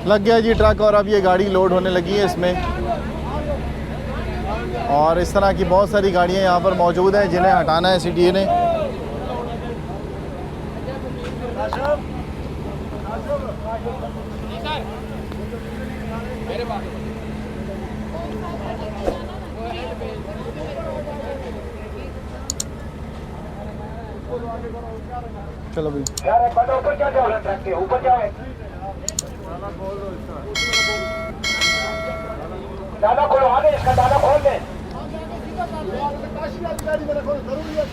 लग गया जी ट्रक और अब ये गाड़ी लोड होने लगी है इसमें। और इस तरह की बहुत सारी गाड़ियां यहाँ पर मौजूद हैं जिन्हें हटाना है सीटीए ने। चलो भाई ऊपर जाओ, ऊपर जाओ, दादा खोलो, आगे इसका दादा खोल दे। जरूरी है